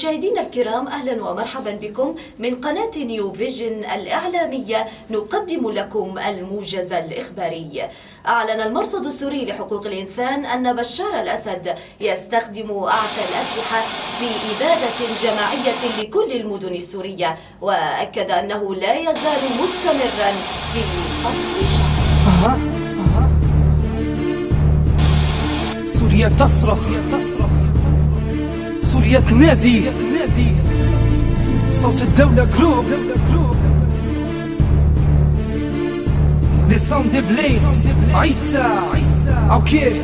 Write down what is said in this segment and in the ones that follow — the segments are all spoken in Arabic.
مشاهدينا الكرام، أهلا ومرحبا بكم من قناة نيو فيجن الإعلامية. نقدم لكم الموجز الإخباري. أعلن المرصد السوري لحقوق الإنسان أن بشار الأسد يستخدم أعتى الأسلحة في إبادة جماعية لكل المدن السورية، وأكد أنه لا يزال مستمرا في قتل شعبه. سوريا تصرخ، سوريا تنادي، صوت الدولة جروب ديسون دي بليس عيسى. اوكي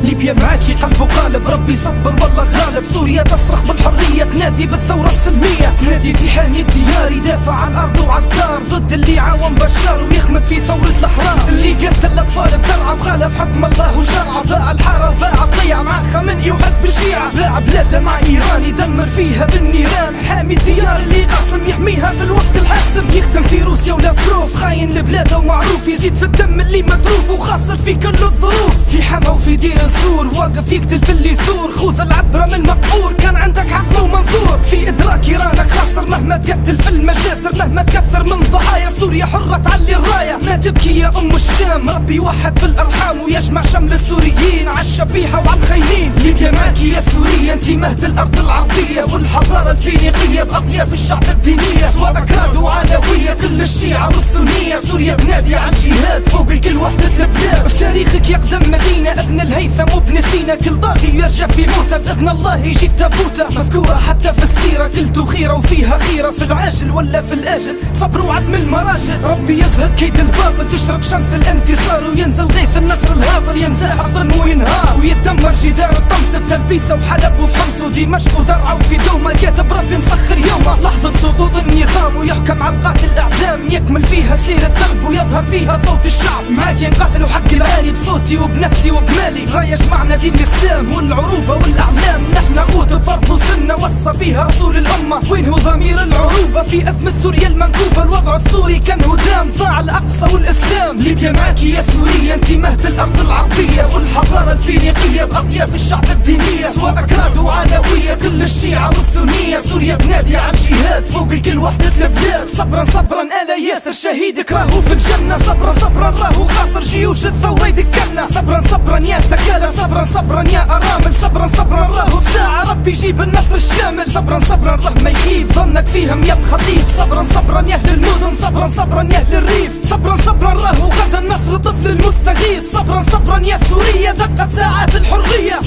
ليبيا معاكي قلب وقالب، ربي صبر والله غالب. سوريا تصرخ بالحرية، تنادي بالثورة السلمية، تنادي في حامي الديار، يدافع عن الأرض وعلى الدار، ضد اللي عاون بشار ويخمد في ثورة الأحرار، اللي قتل الأطفال بدرعه وخالف حكم الله وشرعه، باع الحارة وباع الضيعة مع خامنئي وحزب الشيعة، باع بلاده مع إيران يدمر فيها بالنيران، حامي الديار اللي قاسم يحميها في الوقت الحاسم، يختم في روسيا ولا فروف، خاين لبلاده ومعروف، يزيد في الدم اللي مدروف وخاسر في كل الظروف، في حما وفي دير الزور واقف يقتل في اللي ثور، خذ العبرة من مقبور، كان عندك عقل ومنظور، في إدراك إيرانك خاسر مهما تقتل في المجاسر، مهما تكثر من ضحايا، سوريا حرة تعلي الراية، ما تبكي يا أم الشام، ربي يوحد في الأرحام ويجمع شمل السوريين على الشبيحة وعلى الخاينين. ليبيا معاكي يا سوريا، انتي مهد الأرض العربية والحضارة الفينيقية بأطياف الشعب الدينية، سواء أكراد وعلوية كل الشيعة والسنية، سوريا تنادي على الجهاد فوق الكل وحدة البلاد، في تاريخك يقدم مدينة ابن الهيثم وابن سينا، كل ضاغي يرجع في موته بإذن الله يجي في تابوته، مذكورة حتى في السيرة كلتو خيرة وفيها خيرة، في العاجل ولا في الآجل صبر وعزم المراجل، ربي يزهق كيد الباطل، تشرق شمس الانتصار وينزل غيث النصر الهابط، ينزاح الظلم وينهار ويتدمر جدار الطمس في تلبيسة وحلب وفي حمص ودمشق ودرعا وفي دوما، كاتب ربي مسخر يومه لحظة سقوط النظام ويحكم على القاتل الأعدام، يكمل فيها سير الدرب ويظهر فيها صوت الشعب، معاك ينقاتل وحق العالي بصوتي وبنفسي وبمالي، راية جمعنا دين الإسلام والعروبة والأعلام، نحن أخوت بفرض وسنة وصى بيها رسول الأمة، وين هو ضمير العروبة في أزمة سوريا المنكوبة، الوضع السوري كان هدام ضاع الأقصى والإسلام. ليبيا معاكي يا سوريا، انتي مهد الأرض العربية والحضارة الفينيقية بأطياف الشعب الدينية، سواء أكراد وعلوية كل الشيعة والسنية، سوريا تنادي على الجهاد فوق الكل وحدة البلاد، صبرا آل ياسر شهيدك راهو في الجنة، صبرا راهو خاصر جيوش الثورة يدكنا، صبرا يا ثكالة، صبرا يا أرامل، صبرا راهو في ساعة ربي يجيب النصر الشامل، صبرا راه ما يخيب ظنك فيهم يا الخطيب، صبرا يا أهل المدن، صبرا يا أهل الريف، صبرا راهو غدا النصر طفل المستغيث، صبرا يا سوريا دقت ساعات الحرية.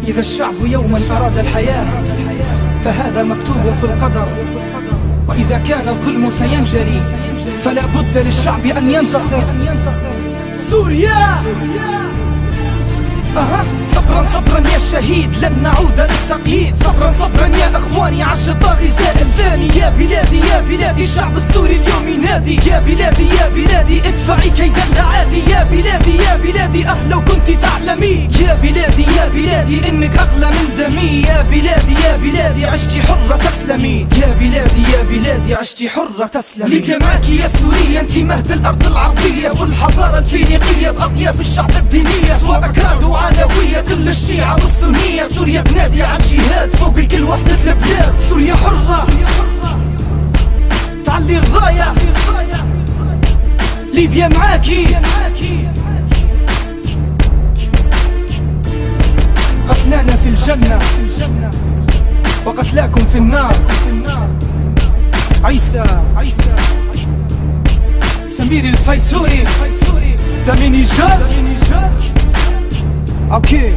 إذا الشعب يوما أراد الحياة فهذا مكتوب في القدر، وإذا كان الظلم سينجري فلا بد للشعب أن ينتصر. سوريا صبرا يا شهيد لن نعود للتقييد، صبرا يا اخواني عش الطاغي زائل ثاني، يا بلادي الشعب السوري اليوم ينادي، يا بلادي ادفعي كيد الاعادي، يا بلادي لو كنت تعلمي، يا بلادي انك اغلى من دمي، يا بلادي عشتي حرة تسلمي، يا بلادي عشتي حرة تسلمي. ليبيا معاكي يا سوريا، انتي مهد الارض العربية والحضارة الفينيقية بأطياف الشعب الدينية، سواء أكراد وعلوية كل الشيعة والسنية، سوريا تنادي على الجهاد فوق الكل وحدة البلاد، سوريا حرة تعلي الراية، ليبيا معاكي، قتلانا في الجنة وقتلاكم في النار. عيسى سمير الفيسوري ذا مينيجار. اوكي